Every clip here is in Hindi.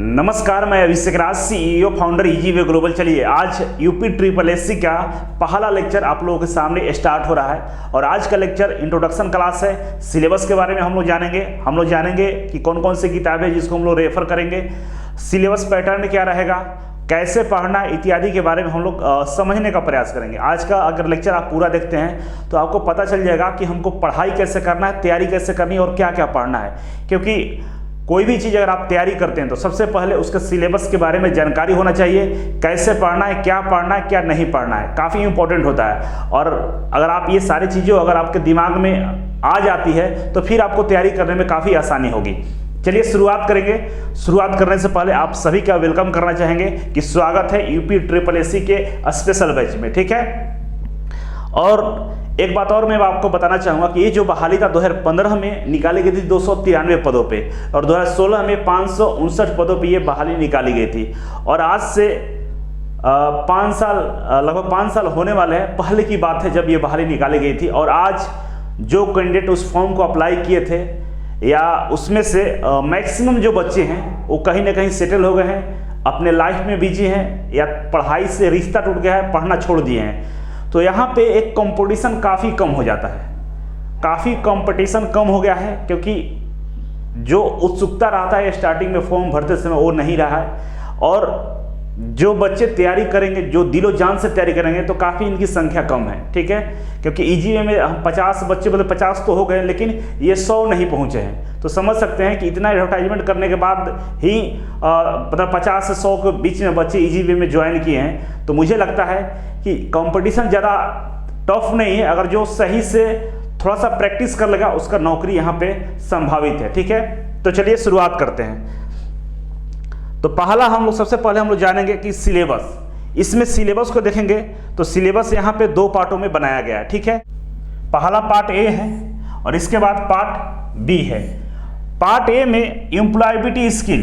नमस्कार, मैं अभिषेक राज, CEO फाउंडर EasyWay ग्लोबल। चलिए, आज यूपी ट्रिपल एससी का पहला लेक्चर आप लोगों के सामने स्टार्ट हो रहा है और आज का लेक्चर इंट्रोडक्शन क्लास है। सिलेबस के बारे में हम लोग जानेंगे कि कौन कौन सी किताबें हैं जिसको हम लोग रेफर करेंगे, सिलेबस पैटर्न क्या रहेगा, कैसे पढ़ना इत्यादि के बारे में हम लोग समझने का प्रयास करेंगे। आज का अगर लेक्चर आप पूरा देखते हैं तो आपको पता चल जाएगा कि हमको पढ़ाई कैसे करना है, तैयारी कैसे करनी है और क्या क्या पढ़ना है। क्योंकि कोई भी चीज़ अगर आप तैयारी करते हैं तो सबसे पहले उसके सिलेबस के बारे में जानकारी होना चाहिए, कैसे पढ़ना है, क्या नहीं पढ़ना है, काफ़ी इंपॉर्टेंट होता है। और अगर आप ये सारी चीज़ें अगर आपके दिमाग में आ जाती है तो फिर आपको तैयारी करने में काफ़ी आसानी होगी। चलिए शुरुआत करेंगे। शुरुआत करने से पहले आप सभी का वेलकम करना चाहेंगे कि स्वागत है यूपी ट्रिपल एससी के स्पेशल बैच में, ठीक है। और एक बात और मैं आपको बताना चाहूँगा कि ये जो बहाली था 2015 में निकाली गई थी 293 पदों पे और 2016 में 559 पदों पे ये बहाली निकाली गई थी। और आज से लगभग 5 साल होने वाले हैं पहले की बात है जब ये बहाली निकाली गई थी। और आज जो कैंडिडेट उस फॉर्म को अप्लाई किए थे या उसमें से मैक्सिमम जो बच्चे हैं वो कहीं ना कहीं सेटल हो गए हैं, अपने लाइफ में बिजी हैं या पढ़ाई से रिश्ता टूट गया है, पढ़ना छोड़ दिए हैं। तो यहाँ पे एक कंपटीशन काफ़ी कम हो जाता है, काफ़ी कंपटीशन कम हो गया है क्योंकि जो उत्सुकता रहता है स्टार्टिंग में फॉर्म भरते समय वो नहीं रहा है। और जो बच्चे तैयारी करेंगे, जो दिलो जान से तैयारी करेंगे तो काफ़ी इनकी संख्या कम है, ठीक है। क्योंकि EasyWay में हम 50 बच्चे मतलब 50 तो हो गए लेकिन ये 100 नहीं पहुँचे हैं। तो समझ सकते हैं कि इतना एडवर्टाइजमेंट करने के बाद ही मतलब 50 से 100 के बीच में बच्चे EasyWay में ज्वाइन किए हैं। तो मुझे लगता है कि कंपटीशन ज़्यादा टफ नहीं है, अगर जो सही से थोड़ा सा प्रैक्टिस कर लेगा उसका नौकरी यहाँ पे संभावित है, ठीक है। तो चलिए शुरुआत करते हैं। तो सबसे पहले हम लोग जानेंगे कि सिलेबस, इसमें सिलेबस को देखेंगे तो सिलेबस यहाँ पे 2 पार्टों में बनाया गया है, ठीक है। पहला पार्ट ए है और इसके बाद पार्ट बी है। पार्ट ए में एम्प्लॉयबिलिटी स्किल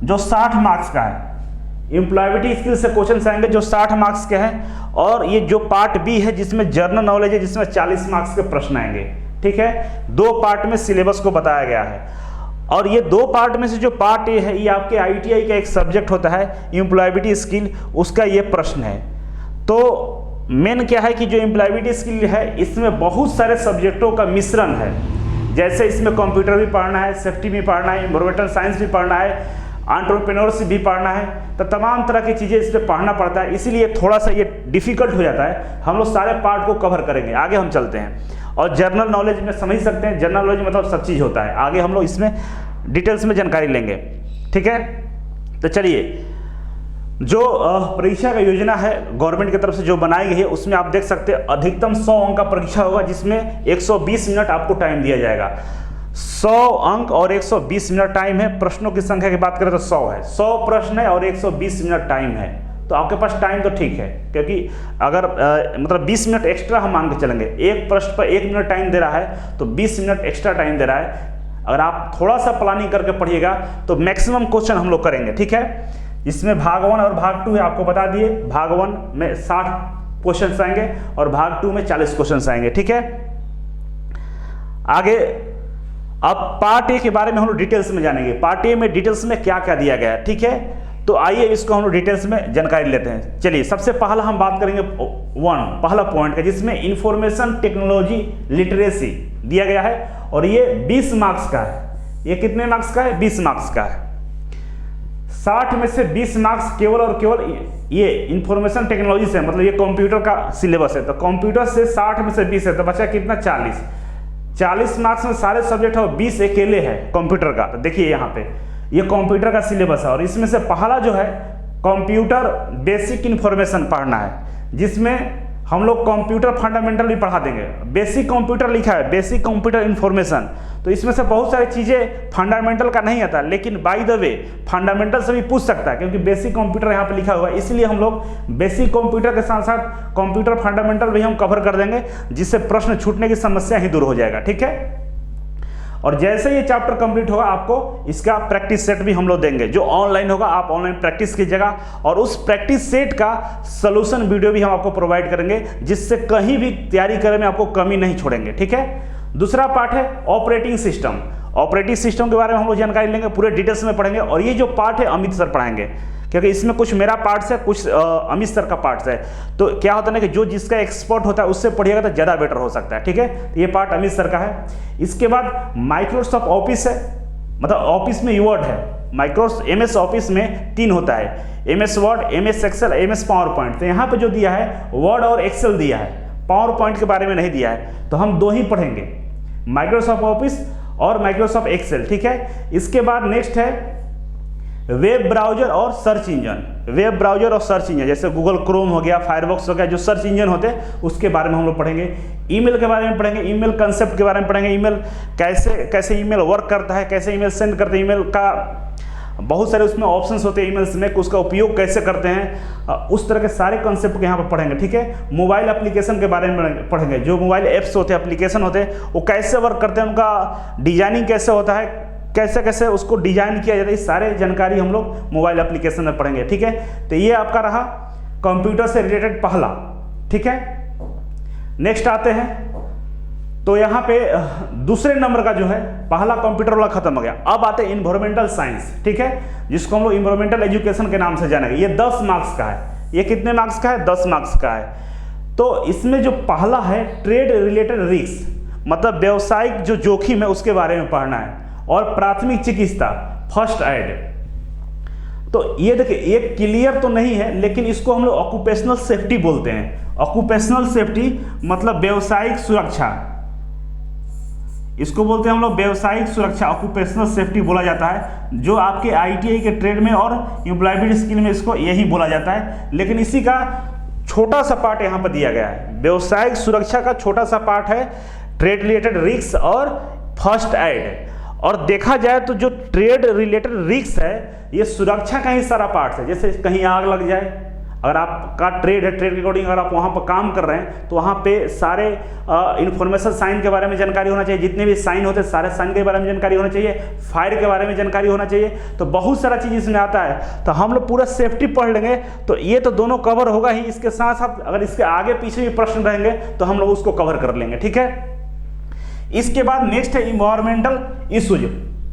जो 60 मार्क्स का है, एम्प्लॉयबिलिटी स्किल से क्वेश्चन आएंगे जो 60 मार्क्स के हैं। और ये जो पार्ट बी है जिसमें जनरल नॉलेज है जिसमें 40 मार्क्स के प्रश्न आएंगे, ठीक है। 2 पार्ट में सिलेबस को बताया गया है। और ये 2 पार्ट में से जो पार्ट ए है ये आपके ITI का एक सब्जेक्ट होता है एम्प्लॉयबिलिटी स्किल, उसका ये प्रश्न है। तो मेन क्या है कि जो एम्प्लॉयबिलिटी स्किल है इसमें बहुत सारे सब्जेक्टों का मिश्रण है। जैसे इसमें कंप्यूटर भी पढ़ना है, सेफ्टी भी पढ़ना है, एनवायरमेंटल साइंस भी पढ़ना है, एंटरप्रेन्योरशिप भी पढ़ना है, तो तमाम तरह की चीज़ें इसमें पढ़ना पड़ता है। इसीलिए थोड़ा सा ये डिफिकल्ट हो जाता है। हम लोग सारे पार्ट को कवर करेंगे, आगे हम चलते हैं। और जनरल नॉलेज में समझ सकते हैं, जनरल नॉलेज मतलब सब चीज़ होता है, आगे हम लोग इसमें डिटेल्स में जानकारी लेंगे, ठीक है। तो चलिए, जो परीक्षा का योजना है गवर्नमेंट की तरफ से जो बनाई गई है उसमें आप देख सकते हैं अधिकतम 100 अंक का परीक्षा होगा जिसमें 120 मिनट आपको टाइम दिया जाएगा। 100 अंक और 120 मिनट टाइम है। प्रश्नों की संख्या की बात करें तो 100 है, 100 प्रश्न है और 120 मिनट टाइम है। तो आपके पास टाइम तो ठीक है, क्योंकि अगर मतलब 20 मिनट एक्स्ट्रा हम मान के चलेंगे, एक प्रश्न पर 1 मिनट टाइम दे रहा है तो 20 मिनट एक्स्ट्रा टाइम दे रहा है। अगर आप थोड़ा सा प्लानिंग करके पढ़िएगा तो मैक्सिमम क्वेश्चन हम लोग करेंगे, ठीक है। इसमें भाग 1 और भाग 2 है, आपको बता दिए। भाग 1 में 60 क्वेश्चन आएंगे और भाग 2 में 40 क्वेश्चन आएंगे, ठीक है। आगे अब पार्ट ए के बारे में हम लोग डिटेल्स में जानेंगे। पार्ट ए में डिटेल्स में क्या क्या दिया गया है, ठीक है। तो आइए इसको हम लोग डिटेल्स में जानकारी लेते हैं। चलिए, सबसे पहला हम बात करेंगे पहला पॉइंट का जिसमें इंफॉर्मेशन टेक्नोलॉजी लिटरेसी दिया गया है और ये 20 मार्क्स का है। ये कितने मार्क्स का है? 20 मार्क्स का है। 60 में से 20 मार्क्स केवल और केवल ये इंफॉर्मेशन टेक्नोलॉजी से, मतलब ये कंप्यूटर का सिलेबस है। तो कंप्यूटर से 60 में से 20 है तो बचा कितना? 40 मार्क्स में सारे सब्जेक्ट है, 20 अकेले है कंप्यूटर का। तो देखिए यहाँ पे ये कंप्यूटर का सिलेबस है और इसमें से पहला जो है कंप्यूटर बेसिक इंफॉर्मेशन पढ़ना है जिसमें हम लोग कंप्यूटर फंडामेंटल भी पढ़ा देंगे। बेसिक कंप्यूटर लिखा है, बेसिक कंप्यूटर इंफॉर्मेशन। तो इसमें से बहुत सारी चीज़ें फंडामेंटल का नहीं आता, लेकिन बाय द वे फंडामेंटल से भी पूछ सकता है क्योंकि बेसिक कंप्यूटर यहाँ पे लिखा हुआ है। इसलिए हम लोग बेसिक कंप्यूटर के साथ साथ कंप्यूटर फंडामेंटल भी हम कवर कर देंगे जिससे प्रश्न छूटने की समस्या ही दूर हो जाएगा, ठीक है। और जैसे ये चैप्टर कंप्लीट होगा आपको इसका प्रैक्टिस सेट भी हम लोग देंगे जो ऑनलाइन होगा। आप ऑनलाइन प्रैक्टिस कीजिएगा और उस प्रैक्टिस सेट का सॉल्यूशन वीडियो भी हम आपको प्रोवाइड करेंगे जिससे कहीं भी तैयारी करने में आपको कमी नहीं छोड़ेंगे, ठीक है। दूसरा पार्ट है ऑपरेटिंग सिस्टम। ऑपरेटिंग सिस्टम के बारे में हम लोग जानकारी लेंगे, पूरे डिटेल्स में पढ़ेंगे। और ये जो पार्ट है अमित सर पढ़ाएंगे, क्योंकि इसमें कुछ मेरा पार्ट्स है, कुछ अमित सर का पार्ट्स है। तो क्या होता है ना कि जो जिसका एक्सपर्ट होता है उससे पढ़िएगा तो ज़्यादा बेटर हो सकता है, ठीक है। ये पार्ट अमित सर का है। इसके बाद माइक्रोसॉफ्ट ऑफिस है, मतलब ऑफिस में वर्ड है। माइक्रोसॉफ्ट MS ऑफिस में 3 होता है, MS word, MS excel, MS power point. तो यहाँ पे जो दिया है वर्ड और एक्सेल दिया है, पावर पॉइंट के बारे में नहीं दिया है। तो हम 2 ही पढ़ेंगे, माइक्रोसॉफ्ट ऑफिस और माइक्रोसॉफ्ट एक्सेल, ठीक है। इसके बाद नेक्स्ट है वेब ब्राउजर और सर्च इंजन। वेब ब्राउजर और सर्च इंजन जैसे गूगल क्रोम हो गया, फायरफॉक्स हो गया, जो सर्च इंजन होते हैं उसके बारे में हम लोग पढ़ेंगे। ईमेल के बारे में पढ़ेंगे, ईमेल कंसेप्ट के बारे में पढ़ेंगे, ईमेल कैसे ईमेल वर्क करता है, कैसे ईमेल सेंड करते हैं, ईमेल का बहुत सारे उसमें ऑप्शंस होते हैं ईमेल्स में, उसका उपयोग कैसे करते हैं, उस तरह के सारे कंसेप्ट के यहाँ पर पढ़ेंगे, ठीक है। मोबाइल एप्लीकेशन के बारे में पढ़ेंगे, जो मोबाइल ऐप्स होते हैं, एप्लीकेशन होते हैं, वो कैसे वर्क करते हैं, उनका डिजाइनिंग कैसे होता है, कैसे कैसे उसको डिजाइन किया जाता है, ये सारे जानकारी हम लोग मोबाइल एप्लीकेशन में पढ़ेंगे, ठीक है। तो ये आपका रहा कंप्यूटर से रिलेटेड पहला, ठीक है। नेक्स्ट आते हैं, तो यहाँ पे दूसरे नंबर का जो है पहला कंप्यूटर वाला खत्म हो गया। अब आते हैं इन्वायरमेंटल साइंस, ठीक है, जिसको हम लोग इन्वायरमेंटल एजुकेशन के नाम से जानेंगे। ये 10 मार्क्स का है। ये कितने मार्क्स का है? 10 मार्क्स का है। तो इसमें जो पहला है ट्रेड रिलेटेड रिस्क, मतलब व्यवसायिक जो जोखिम है उसके बारे में पढ़ना है, और प्राथमिक चिकित्सा, फर्स्ट एड। तो ये देखिए, ये क्लियर तो नहीं है, लेकिन इसको हम लोग ऑक्यूपेशनल सेफ्टी बोलते हैं। ऑक्यूपेशनल सेफ्टी मतलब व्यवसायिक सुरक्षा, इसको बोलते हैं हम लोग व्यवसायिक सुरक्षा, ऑक्यूपेशनल सेफ्टी बोला जाता है। जो आपके ITI के ट्रेड में और एम्प्लॉयबिलिटी स्किल में इसको यही बोला जाता है। लेकिन इसी का छोटा सा पार्ट यहाँ पर दिया गया है। व्यवसायिक सुरक्षा का छोटा सा पार्ट है ट्रेड रिलेटेड रिस्क और फर्स्ट एड। और देखा जाए तो जो ट्रेड रिलेटेड रिस्क है ये सुरक्षा का ही सारा पार्ट है। जैसे कहीं आग लग जाए, अगर आपका ट्रेड है, ट्रेड के अकॉर्डिंग अगर आप वहाँ पर काम कर रहे हैं तो वहाँ पे सारे इन्फॉर्मेशन साइन के बारे में जानकारी होना चाहिए। जितने भी साइन होते हैं सारे साइन के बारे में जानकारी होना चाहिए, फायर के बारे में जानकारी होना चाहिए। तो बहुत सारा चीज़ इसमें आता है। तो हम लोग पूरा सेफ्टी पढ़ लेंगे तो ये तो दोनों कवर होगा ही। इसके साथ साथ अगर इसके आगे पीछे भी प्रश्न रहेंगे तो हम लोग उसको कवर कर लेंगे, ठीक है। इसके बाद नेक्स्ट है इन्वायरमेंटल इशूज,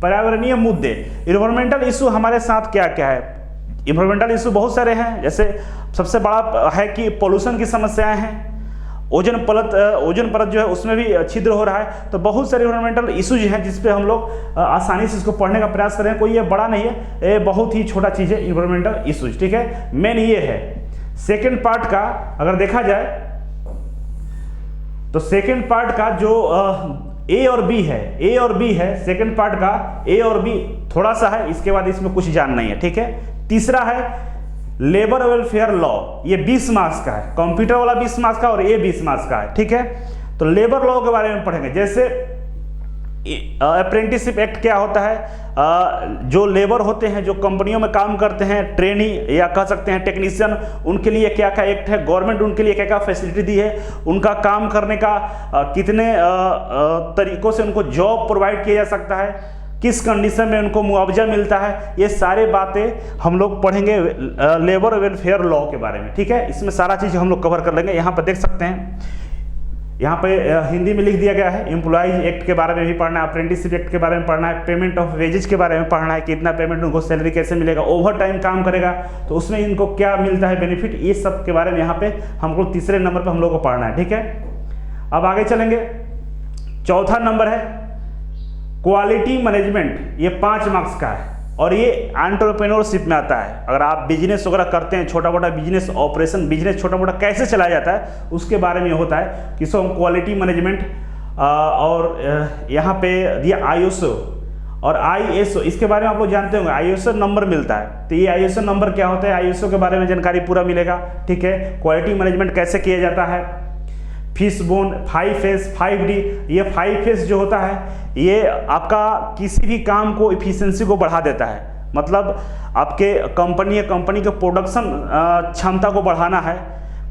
पर्यावरणीय मुद्दे। इन्वायरमेंटल इशू हमारे साथ क्या क्या है? इन्वायरमेंटल इशू बहुत सारे हैं। जैसे सबसे बड़ा है कि पोल्यूशन की समस्याएं हैं, ओजोन परत जो है उसमें भी छिद्र हो रहा है। तो बहुत सारे इन्वायरमेंटल इशूज हैं जिस पे हम लोग आसानी से इसको पढ़ने का प्रयास करें। कोई ये बड़ा नहीं है, ये बहुत ही छोटा चीज़ है इन्वायरमेंटल इशूज, ठीक है। मेन ये है। सेकेंड पार्ट का अगर देखा जाए तो सेकेंड पार्ट का जो A और B है, सेकेंड पार्ट का A और B थोड़ा सा है, इसके बाद इसमें कुछ जान नहीं है, ठीक है। तीसरा है लेबर वेलफेयर लॉ, ये 20 मार्क्स का है। कंप्यूटर वाला 20 मार्क्स का और ये 20 मार्क्स का है, ठीक है। तो लेबर लॉ के बारे में पढ़ेंगे। जैसे अप्रेंटिसशिप एक्ट क्या होता है, जो लेबर होते हैं जो कंपनियों में काम करते हैं, ट्रेनी या कह सकते हैं टेक्नीशियन, उनके लिए क्या क्या एक्ट है, गवर्नमेंट उनके लिए क्या क्या फैसिलिटी दी है, उनका काम करने का कितने तरीकों से उनको जॉब प्रोवाइड किया जा सकता है, किस कंडीशन में उनको मुआवजा मिलता है, ये सारे बातें हम लोग पढ़ेंगे लेबर वेलफेयर लॉ के बारे में, ठीक है। इसमें सारा चीज़ हम लोग कवर कर लेंगे। यहाँ पर देख सकते हैं, यहाँ पे हिंदी में लिख दिया गया है। एम्प्लॉयज एक्ट के बारे में भी पढ़ना है, अप्रेंटिसशिप एक्ट के बारे में पढ़ना है, पेमेंट ऑफ वेजेज के बारे में पढ़ना है, कितना पेमेंट उनको, सैलरी कैसे मिलेगा, ओवर टाइम काम करेगा तो उसमें इनको क्या मिलता है बेनिफिट, ये सब के बारे में यहाँ पे हमको तीसरे नंबर पे हम लोग को पढ़ना है, ठीक है। अब आगे चलेंगे। चौथा नंबर है क्वालिटी मैनेजमेंट, ये 5 मार्क्स का है और ये एंटरप्रेन्योरशिप में आता है। अगर आप बिजनेस वगैरह करते हैं, छोटा मोटा बिजनेस ऑपरेशन, बिजनेस छोटा मोटा कैसे चलाया जाता है उसके बारे में होता है कि सो हम क्वालिटी मैनेजमेंट, और यहाँ पे दिया ISO और ISO, इसके बारे में आप लोग जानते होंगे। ISO नंबर मिलता है, तो ये ISO नंबर क्या होता है, ISO के बारे में जानकारी पूरा मिलेगा, ठीक है। क्वालिटी मैनेजमेंट कैसे किया जाता है, फिश बोन, 5S, 5D, ये 5S जो होता है ये आपका किसी भी काम को इफिशिएंसी को बढ़ा देता है। मतलब आपके कंपनी के प्रोडक्शन क्षमता को बढ़ाना है,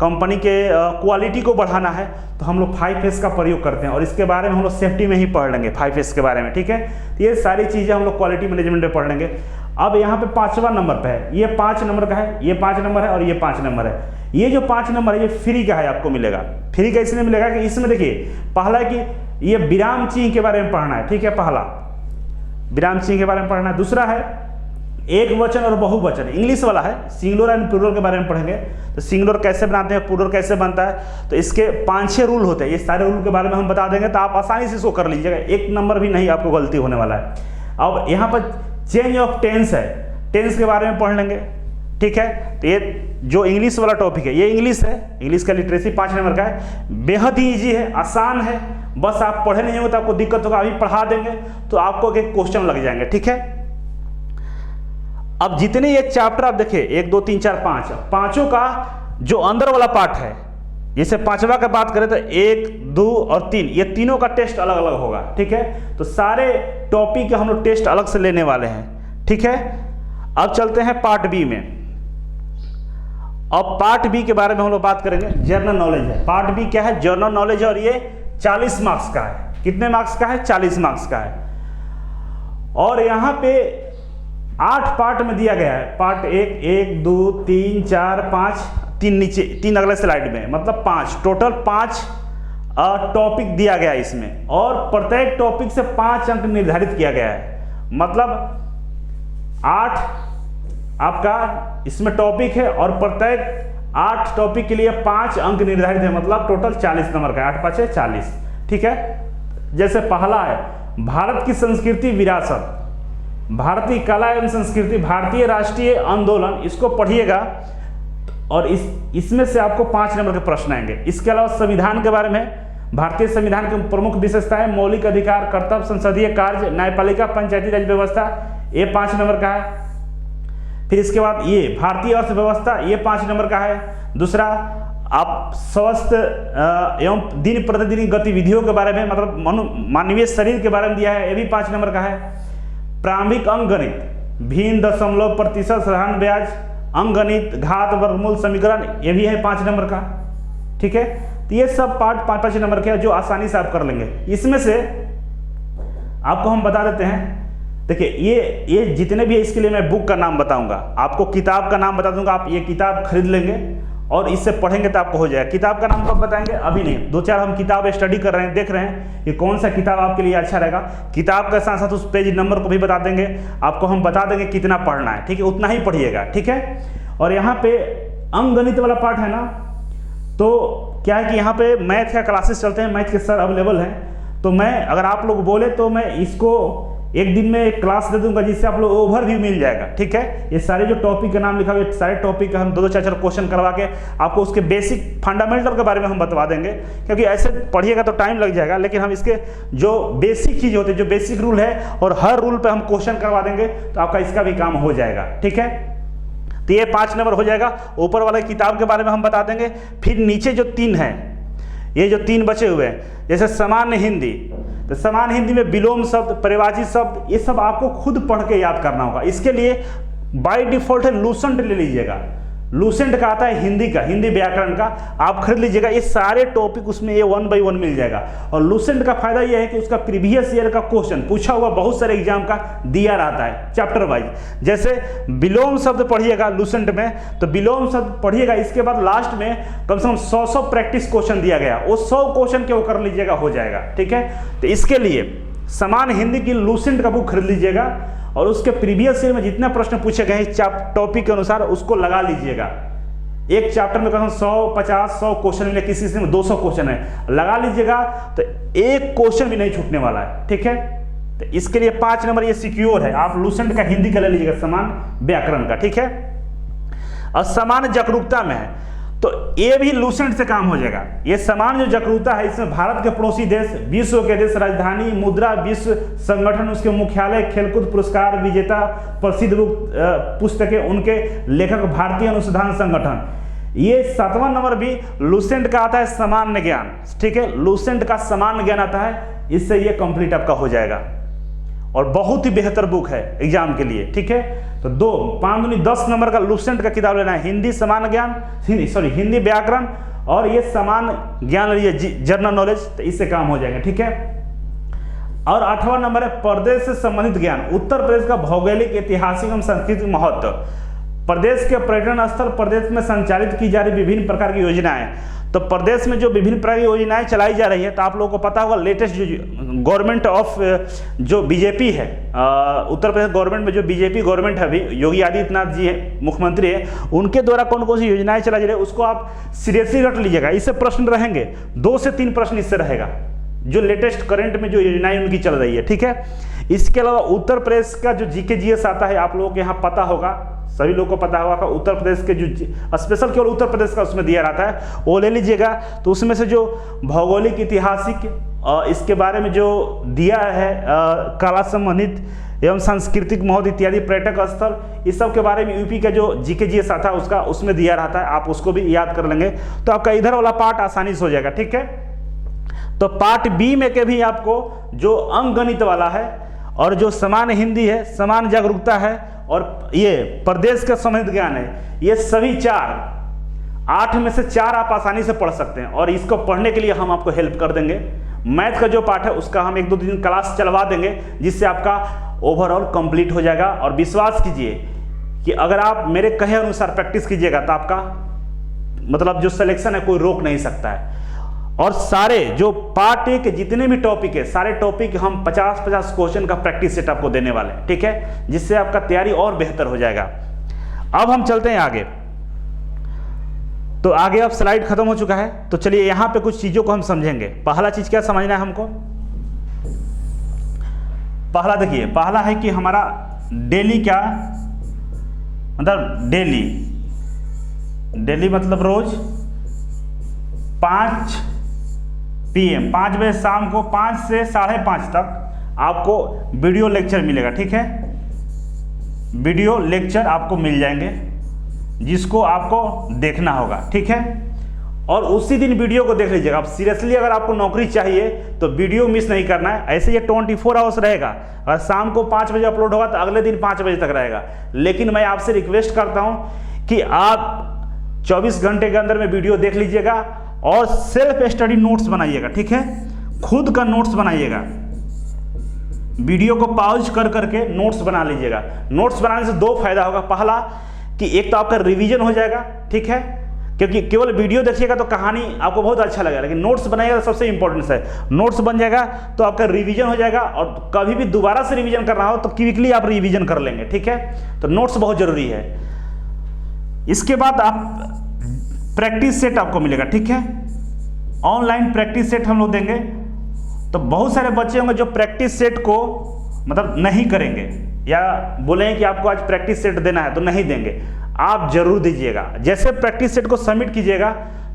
कंपनी के क्वालिटी को बढ़ाना है, तो हम लोग 5S का प्रयोग करते हैं और इसके बारे में हम लोग सेफ्टी में ही पढ़ लेंगे 5S के बारे में, ठीक है। ये सारी चीज़ें हम लोग क्वालिटी मैनेजमेंट में पढ़ लेंगे। अब यहाँ पे 5वां नंबर पे है, ये 5 नंबर का है, ये 5 नंबर है और ये 5 नंबर है। ये जो 5 नंबर है ये फ्री का है, आपको मिलेगा। फ्री का इसलिए मिलेगा कि इसमें देखिए पहला है कि ये विराम चिन्ह के बारे में पढ़ना है, ठीक है। पहला विराम चिन्ह के बारे में पढ़ना है। दूसरा है एक वचन और बहुवचन, इंग्लिश वाला है, सिंगुलर एंड प्लूरल के बारे में पढ़ेंगे। तो सिंगुलर कैसे बनाते हैं, प्लूरल कैसे बनता है, तो इसके 5-6 रूल होते हैं। ये सारे रूल के बारे में हम बता देंगे, तो आप आसानी से इसको कर लीजिएगा, एक नंबर भी नहीं आपको गलती होने वाला है। अब यहाँ पर चेंज ऑफ टेंस है, टेंस के बारे में पढ़ लेंगे, ठीक है। तो ये जो इंग्लिश वाला टॉपिक है, ये इंग्लिश है, इंग्लिश का लिटरेसी 5 नंबर का है, बेहद ही ईजी है, आसान है, बस आप पढ़े नहीं होंगे तो आपको दिक्कत होगा। अभी पढ़ा देंगे तो आपको एक क्वेश्चन लग जाएंगे, ठीक है। अब जितने ये चैप्टर आप देखिए 1 2 3 4 5, पांचों का जो अंदर वाला पार्ट है, जैसे 5वां का बात करें तो 1 2 और 3, ये तीनों का टेस्ट अलग अलग होगा, ठीक है। तो सारे टॉपिक के हम लोग टेस्ट अलग से लेने वाले हैं, ठीक है। अब चलते हैं पार्ट बी में। अब पार्ट बी के बारे में हम लोग बात करेंगे, जनरल नॉलेज है। पार्ट बी क्या है, जनरल नॉलेज, और ये 40 मार्क्स का है। कितने मार्क्स का है, 40 मार्क्स का है। और यहाँ पे 8 पार्ट में दिया गया है। पार्ट 1 2 3 4 5, 3 नीचे, 3 अगले स्लाइड में, मतलब 5 टोटल 5 टॉपिक दिया गया है इसमें, और प्रत्येक टॉपिक से 5 अंक निर्धारित किया गया है। मतलब 8 आपका इसमें टॉपिक है और प्रत्येक 8 टॉपिक के लिए 5 अंक निर्धारित है, मतलब टोटल 40 नंबर का, 8 5 40, ठीक है। जैसे पहला है भारत की संस्कृति विरासत, भारतीय कला एवं संस्कृति, भारतीय राष्ट्रीय आंदोलन, इसको पढ़िएगा और इसमें से आपको 5 नंबर के प्रश्न आएंगे। इसके अलावा संविधान के बारे में, भारतीय संविधान की प्रमुख विशेषताएं, मौलिक अधिकार, कर्तव्य, संसदीय कार्य, न्यायपालिका, पंचायती राज व्यवस्था, ये 5 नंबर का है। फिर इसके बाद ये भारतीय अर्थव्यवस्था, ये 5 नंबर का है। दूसरा आप स्वस्थ एवं दिन प्रतिदिन गतिविधियों के बारे में, मतलब मानवीय शरीर के बारे में दिया है, ये भी 5 नंबर का है। प्रारंभिक अंकगणित, भिन्न, दशमलव, प्रतिशत, साधारण ब्याज, अंकगणित, घात, वर्गमूल, समीकरण, ये भी है 5 नंबर का, ठीक है। तो ये सब पार्ट 5-5 नंबर के हैं जो आसानी से आप कर लेंगे। इसमें से आपको हम बता देते हैं, देखिए ये जितने भी है इसके लिए मैं बुक का नाम बताऊंगा, आपको किताब का नाम बता दूंगा, आप ये किताब खरीद लेंगे और इससे पढ़ेंगे तो आपको हो जाएगा। किताब का नाम कब बताएंगे, अभी नहीं, 2-4 हम किताब स्टडी कर रहे हैं, देख रहे हैं कि कौन सा किताब आपके लिए अच्छा रहेगा। किताब के साथ साथ उस पेज नंबर को भी बता देंगे, आपको हम बता देंगे कितना पढ़ना है, ठीक है, उतना ही पढ़िएगा, ठीक है। और यहाँ पे अंकगणित वाला पार्ट है ना, तो क्या है कि यहाँ पे मैथ का क्लासेस चलते हैं, मैथ के सर अवेलेबल हैं, तो मैं अगर आप लोग बोले तो मैं इसको एक दिन में एक क्लास दे दूंगा, जिससे आप लोग ओवरव्यू मिल जाएगा, ठीक है। ये सारे जो टॉपिक का नाम लिखा हुआ है, सारे टॉपिक का हम 2-4 क्वेश्चन करवा के आपको उसके बेसिक फंडामेंटल के बारे में हम बतवा देंगे, क्योंकि ऐसे पढ़िएगा तो टाइम लग जाएगा, लेकिन हम इसके जो बेसिक चीज़ होते हैं, जो बेसिक रूल है, और हर रूल पे हम क्वेश्चन करवा देंगे, तो आपका इसका भी काम हो जाएगा, ठीक है। तो ये 5 नंबर हो जाएगा। ऊपर वाले किताब के बारे में हम बता देंगे। फिर नीचे जो 3 हैं, ये जो 3 बचे हुए हैं, जैसे सामान्य हिंदी, तो सामान्य हिंदी में विलोम शब्द, परिवाची शब्द, ये सब आपको खुद पढ़ के याद करना होगा। इसके लिए बाय डिफॉल्ट है लूसेंट ले लीजिएगा। लूसेंट का आता है हिंदी का, हिंदी व्याकरण का, आप खरीद लीजिएगा। ये सारे टॉपिक उसमें ये 1 by 1 मिल जाएगा। और लूसेंट का फायदा ये है कि उसका प्रीवियस ईयर का क्वेश्चन पूछा हुआ बहुत सारे एग्जाम का दिया रहता है चैप्टर वाइज। जैसे विलोम शब्द पढ़िएगा लूसेंट में, तो विलोम शब्द पढ़िएगा, इसके बाद लास्ट में कम से कम 100 प्रैक्टिस क्वेश्चन दिया गया, वो 100 क्वेश्चन के वो कर लीजिएगा, हो जाएगा, ठीक है। तो इसके लिए समान हिंदी की लूसेंट का बुक खरीद लीजिएगा और उसके प्रीवियस ईयर में जितने प्रश्न पूछे गए हैं टॉपिक के अनुसार उसको लगा लीजिएगा। एक चैप्टर में कम 100-50-100 क्वेश्चन मिले, किसी में 200 क्वेश्चन है, लगा लीजिएगा तो एक क्वेश्चन भी नहीं छूटने वाला है, ठीक है। तो इसके लिए 5 नंबर ये सिक्योर है। आप लूसेंट का हिंदी का ले लीजिएगा, समान व्याकरण का, ठीक है। और समान जागरूकता में है तो ये भी लूसेंट से काम हो जाएगा। ये समान जो जागरूकता है, इसमें भारत के पड़ोसी देश, विश्व के देश, राजधानी, मुद्रा, विश्व संगठन, उसके मुख्यालय, खेलकूद पुरस्कार विजेता, प्रसिद्ध पुस्तकें, उनके लेखक, भारतीय अनुसंधान संगठन। ये 7वां नंबर भी लूसेंट का आता है, सामान्य ज्ञान, ठीक है। लूसेंट का सामान्य ज्ञान आता है, इससे ये कंप्लीट आपका हो जाएगा और बहुत ही बेहतर बुक है एग्जाम के लिए, ठीक है। तो 5-10 नंबर का लूसेंट का किताब लेना है। हिंदी समान ज्ञान, हिंदी व्याकरण और ये समान ज्ञान लीजिए, जनरल नॉलेज, तो इससे काम हो जाएगा, ठीक है। और 8वां नंबर है प्रदेश से संबंधित ज्ञान। उत्तर प्रदेश का भौगोलिक, ऐतिहासिक एवं सांस्कृतिक महत्व, प्रदेश के पर्यटन स्थल, प्रदेश में संचालित की जा रही विभिन्न प्रकार की योजनाएं। तो प्रदेश में जो विभिन्न प्रकार की योजनाएं चलाई जा रही है, तो आप लोगों को पता होगा लेटेस्ट जो गवर्नमेंट ऑफ जो बीजेपी है, उत्तर प्रदेश गवर्नमेंट में जो बीजेपी गवर्नमेंट है अभी, योगी आदित्यनाथ जी है मुख्यमंत्री है, उनके द्वारा कौन कौन सी योजनाएं चलाई जा रही है उसको आप सीरियसली रट लीजिएगा। इससे प्रश्न रहेंगे, 2 से 3 प्रश्न इससे रहेगा, जो लेटेस्ट करंट में जो योजनाएं उनकी चल रही है, ठीक है। इसके अलावा उत्तर प्रदेश का जो जीके जीएस आता है, आप लोगों को यहाँ पता होगा, सभी लोगों को पता होगा कि उत्तर प्रदेश के जो स्पेशल केवल उत्तर प्रदेश का उसमें दिया रहता है, वो ले लीजिएगा। तो उसमें से जो भौगोलिक, ऐतिहासिक इसके बारे में जो दिया है, कला संबंधित एवं सांस्कृतिक महोत्सव इत्यादि, पर्यटक स्थल, इस सब के बारे में यूपी का जो जीके जीएस आता है उसका उसमें दिया रहता है, आप उसको भी याद कर लेंगे तो आपका इधर वाला पार्ट आसानी से हो जाएगा, ठीक है। तो पार्ट बी में के भी आपको जो अंकगणित वाला है और जो समान हिंदी है, समान जागरूकता है और ये प्रदेश का संबंधित ज्ञान है, ये सभी 8 में से 4 आप आसानी से पढ़ सकते हैं और इसको पढ़ने के लिए हम आपको हेल्प कर देंगे। मैथ का जो पार्ट है उसका हम 1-2 दिन क्लास चलवा देंगे, जिससे आपका ओवरऑल कंप्लीट हो जाएगा। और विश्वास कीजिए कि अगर आप मेरे कहे अनुसार प्रैक्टिस कीजिएगा तो आपका मतलब जो सिलेक्शन है कोई रोक नहीं सकता है। और सारे जो पार्ट ए के जितने भी टॉपिक है, सारे टॉपिक हम 50-50 क्वेश्चन का प्रैक्टिस सेट आपको देने वाले हैं, ठीक है, जिससे आपका तैयारी और बेहतर हो जाएगा। अब हम चलते हैं आगे। तो आगे अब स्लाइड खत्म हो चुका है, तो चलिए यहां पे कुछ चीजों को हम समझेंगे। पहला चीज क्या समझना है हमको, पहला देखिए, पहला है कि हमारा डेली क्या मतलब डेली मतलब रोज 5 PM 5 बजे शाम को 5 से 5:30 तक आपको वीडियो लेक्चर मिलेगा, ठीक है। वीडियो लेक्चर आपको मिल जाएंगे जिसको आपको देखना होगा, ठीक है। और उसी दिन वीडियो को देख लीजिएगा। आप सीरियसली अगर आपको नौकरी चाहिए तो वीडियो मिस नहीं करना है। ऐसे ये 24 आवर्स रहेगा, अगर शाम को 5 बजे अपलोड होगा तो अगले दिन 5 बजे तक रहेगा। लेकिन मैं आपसे रिक्वेस्ट करता हूं कि आप 24 घंटे के अंदर में वीडियो देख लीजिएगा और सेल्फ स्टडी नोट्स बनाइएगा, ठीक है। खुद का नोट्स बनाइएगा, वीडियो को पॉज कर करके नोट्स बना लीजिएगा। नोट्स बनाने से 2 फायदा होगा। पहला कि एक तो आपका रिवीजन हो जाएगा, ठीक है, क्योंकि केवल वीडियो देखिएगा तो कहानी आपको बहुत अच्छा लगेगा, लेकिन नोट्स बनाइएगा तो सबसे इंपॉर्टेंट है। नोट्स बन जाएगा तो आपका रिवीजन हो जाएगा और कभी भी दोबारा से रिवीजन करना हो तो क्विकली आप रिवीजन कर लेंगे, ठीक है। तो नोट्स बहुत जरूरी है। इसके बाद आप प्रैक्टिस सेट आपको मिलेगा, ठीक है। ऑनलाइन प्रैक्टिस सेट हम लोग देंगे। तो बहुत सारे बच्चे होंगे जो प्रैक्टिस सेट को मतलब नहीं करेंगे या बोलेंगे कि आपको आज प्रैक्टिस सेट देना है तो नहीं देंगे। आप जरूर दीजिएगा। जैसे प्रैक्टिस सेट को सबमिट कीजिएगा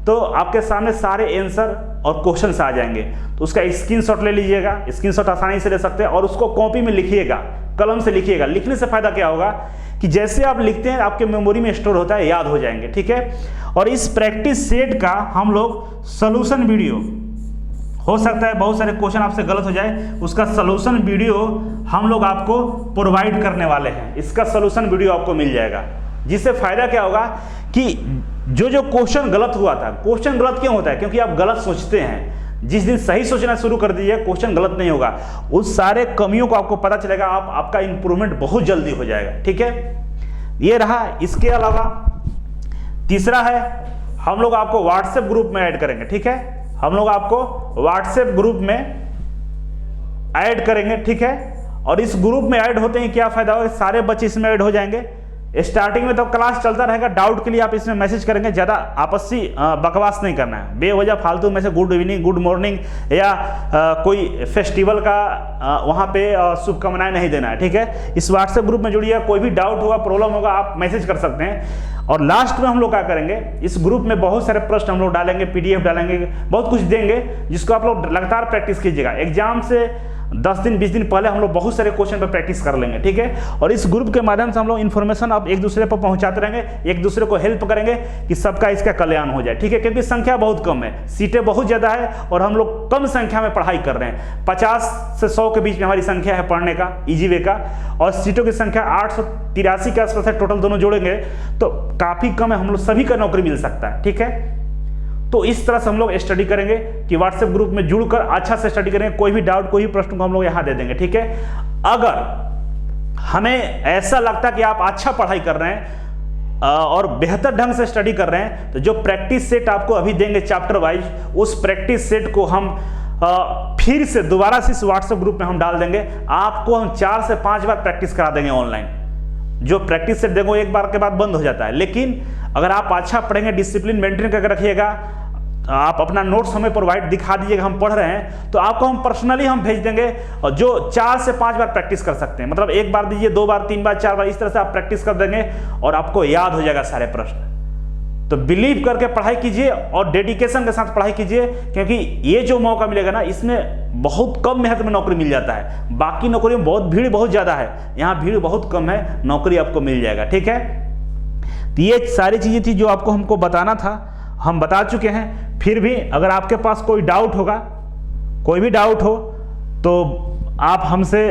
तो आपके सामने सारे आंसर और क्वेश्चंस आ जाएंगे। तो उसका स्क्रीनशॉट ले लीजिएगा, स्क्रीनशॉट आसानी से ले सकते हैं और उसको कॉपी में लिखिएगा, कलम से लिखिएगा। लिखने से फायदा क्या होगा कि जैसे आप लिखते हैं आपके मेमोरी में स्टोर होता है, याद हो जाएंगे, ठीक है। और इस प्रैक्टिस सेट का हम लोग सोल्यूशन वीडियो, हो सकता है बहुत सारे क्वेश्चन आपसे गलत हो जाए, उसका सोल्यूशन वीडियो हम लोग आपको प्रोवाइड करने वाले हैं। इसका सोल्यूशन वीडियो आपको मिल जाएगा, जिससे फायदा क्या होगा कि जो क्वेश्चन गलत हुआ था, क्वेश्चन गलत क्यों होता है, क्योंकि आप गलत सोचते हैं। जिस दिन सही सोचना शुरू कर दीजिए क्वेश्चन गलत नहीं होगा, उस सारे कमियों को आपको पता चलेगा, आपका इंप्रूवमेंट बहुत जल्दी हो जाएगा, ठीक है। ये रहा। इसके अलावा तीसरा है, हम लोग आपको व्हाट्सएप ग्रुप में ऐड करेंगे, ठीक है। हम लोग आपको व्हाट्सएप ग्रुप में ऐड करेंगे, ठीक है। और इस ग्रुप में ऐड होते ही क्या फायदा होगा, सारे बच्चे इसमें ऐड हो जाएंगे। स्टार्टिंग में तो क्लास चलता रहेगा, डाउट के लिए आप इसमें मैसेज करेंगे, ज़्यादा आपसी बकवास नहीं करना है, बेवजह फालतू में से गुड इवनिंग, गुड मॉर्निंग या कोई फेस्टिवल का वहाँ पे शुभकामनाएं नहीं देना है, ठीक है। इस व्हाट्सएप ग्रुप में जुड़िए, कोई भी डाउट होगा, प्रॉब्लम होगा, आप मैसेज कर सकते हैं। और लास्ट में हम लोग क्या करेंगे, इस ग्रुप में बहुत सारे प्रश्न हम लोग डालेंगे, PDF डालेंगे, बहुत कुछ देंगे, जिसको आप लोग लगातार प्रैक्टिस कीजिएगा। एग्जाम से 10 दिन 20 दिन पहले हम लोग बहुत सारे क्वेश्चन पर प्रैक्टिस कर लेंगे, ठीक है। और इस ग्रुप के माध्यम से हम लोग इन्फॉर्मेशन आप एक दूसरे पर पहुंचाते रहेंगे, एक दूसरे को हेल्प करेंगे कि सबका इसका कल्याण हो जाए, ठीक है। क्योंकि संख्या बहुत कम है, सीटें बहुत ज़्यादा है और हम लोग कम संख्या में पढ़ाई कर रहे हैं। 50 से 100 के बीच में हमारी संख्या है पढ़ने का, इजी वे का, और सीटों की संख्या 883 के आसपास है। टोटल दोनों जोड़ेंगे तो काफ़ी कम है, हम लोग सभी का नौकरी मिल सकता है, ठीक है। तो इस तरह से हम लोग स्टडी करेंगे कि व्हाट्सएप ग्रुप में जुड़कर अच्छा से स्टडी करेंगे। कोई भी डाउट, कोई भी प्रश्न को हम लोग यहाँ दे देंगे, ठीक है। अगर हमें ऐसा लगता कि आप अच्छा पढ़ाई कर रहे हैं, और बेहतर ढंग से स्टडी कर रहे हैं तो जो प्रैक्टिस सेट आपको अभी देंगे चैप्टर वाइज, उस प्रैक्टिस सेट को हम फिर से दोबारा से इस व्हाट्सएप ग्रुप में हम डाल देंगे। आपको हम 4 से 5 बार प्रैक्टिस करा देंगे ऑनलाइन। जो प्रैक्टिस सेट देंगे एक बार के बाद बंद हो जाता है, लेकिन अगर आप अच्छा पढ़ेंगे, डिसिप्लिन मेंटेन करके रखिएगा, आप अपना नोट्स हमें प्रोवाइड दिखा दीजिएगा हम पढ़ रहे हैं, तो आपको हम पर्सनली हम भेज देंगे और जो 4 से 5 बार प्रैक्टिस कर सकते हैं। मतलब 1 बार दीजिए, 2 बार, 3 बार, 4 बार, इस तरह से आप प्रैक्टिस कर देंगे और आपको याद हो जाएगा सारे प्रश्न। तो बिलीव करके पढ़ाई कीजिए और डेडिकेशन के साथ पढ़ाई कीजिए, क्योंकि ये जो मौका मिलेगा ना, इसमें बहुत कम मेहनत में नौकरी मिल जाता है। बाकी नौकरी में बहुत भीड़ बहुत ज़्यादा है, यहाँ भीड़ बहुत कम है, नौकरी आपको मिल जाएगा। ठीक है, तो ये सारी चीज़ें थी जो आपको हमको बताना था, हम बता चुके हैं। फिर भी अगर आपके पास कोई डाउट होगा, कोई भी डाउट हो, तो आप हमसे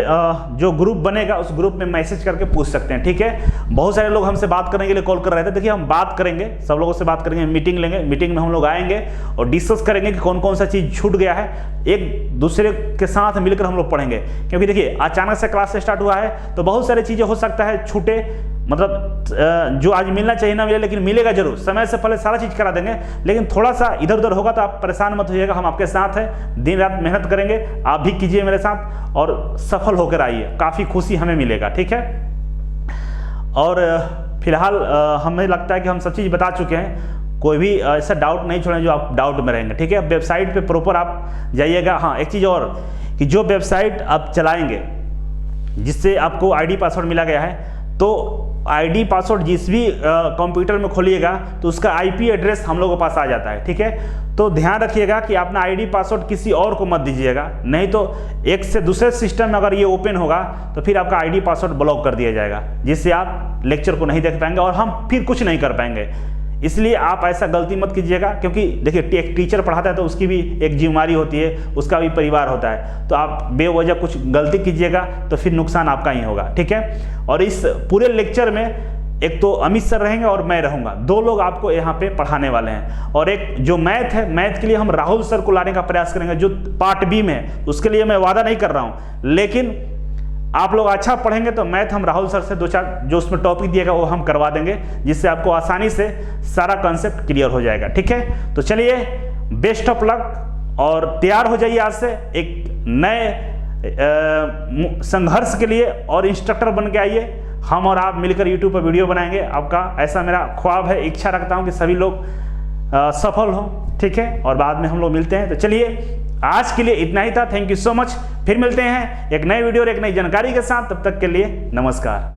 जो ग्रुप बनेगा उस ग्रुप में मैसेज करके पूछ सकते हैं। ठीक है, बहुत सारे लोग हमसे बात करने के लिए कॉल कर रहे थे। देखिए, हम बात करेंगे, सब लोगों से बात करेंगे, मीटिंग लेंगे, मीटिंग में हम लोग आएंगे और डिस्कस करेंगे कि कौन कौन सा चीज़ छूट गया है, एक दूसरे के साथ मिलकर हम लोग पढ़ेंगे। क्योंकि देखिए, अचानक से क्लास स्टार्ट हुआ है तो बहुत सारी चीज़ें हो सकता है छूटे, मतलब जो आज मिलना चाहिए ना मिले, लेकिन मिलेगा जरूर। समय से पहले सारा चीज़ करा देंगे, लेकिन थोड़ा सा इधर उधर होगा तो आप परेशान मत होइएगा, हम आपके साथ हैं। दिन रात मेहनत करेंगे, आप भी कीजिए मेरे साथ और सफल होकर आइए, काफ़ी खुशी हमें मिलेगा। ठीक है, और फिलहाल हमें लगता है कि हम सब चीज़ बता चुके हैं। कोई भी ऐसा डाउट नहीं छोड़ें जो आप डाउट में रहेंगे। ठीक है, वेबसाइट पर प्रॉपर आप जाइएगा। हाँ, एक चीज़ और कि जो वेबसाइट आप चलाएँगे जिससे आपको ID पासवर्ड मिला गया है, तो ID पासवर्ड जिस भी कंप्यूटर में खोलिएगा तो उसका IP एड्रेस हम लोगों के पास आ जाता है। ठीक है, तो ध्यान रखिएगा कि अपना ID पासवर्ड किसी और को मत दीजिएगा, नहीं तो एक से दूसरे सिस्टम में अगर ये ओपन होगा तो फिर आपका ID पासवर्ड ब्लॉक कर दिया जाएगा, जिससे आप लेक्चर को नहीं देख पाएंगे और हम फिर कुछ नहीं कर पाएंगे। इसलिए आप ऐसा गलती मत कीजिएगा, क्योंकि देखिए, एक टीचर पढ़ाता है तो उसकी भी एक जिम्मेदारी होती है, उसका भी परिवार होता है। तो आप बेवजह कुछ गलती कीजिएगा तो फिर नुकसान आपका ही होगा। ठीक है, और इस पूरे लेक्चर में एक तो अमित सर रहेंगे और मैं रहूँगा, 2 लोग आपको यहाँ पे पढ़ाने वाले हैं। और एक जो मैथ है, मैथ के लिए हम राहुल सर को लाने का प्रयास करेंगे, जो पार्ट B में है। उसके लिए मैं वादा नहीं कर रहा हूँ, लेकिन आप लोग अच्छा पढ़ेंगे तो मैथ हम राहुल सर से 2-4 जो उसमें टॉपिक दिएगा वो हम करवा देंगे, जिससे आपको आसानी से सारा कॉन्सेप्ट क्लियर हो जाएगा। ठीक है, तो चलिए, बेस्ट ऑफ लक और तैयार हो जाइए आज से एक नए संघर्ष के लिए और इंस्ट्रक्टर बन के आइए। हम और आप मिलकर YouTube पर वीडियो बनाएंगे आपका, ऐसा मेरा ख्वाब है, इच्छा रखता हूँ कि सभी लोग सफल हों। ठीक है, और बाद में हम लोग मिलते हैं। तो चलिए, आज के लिए इतना ही था। Thank you so much. फिर मिलते हैं एक नए वीडियो और एक नई जानकारी के साथ। तब तक के लिए नमस्कार।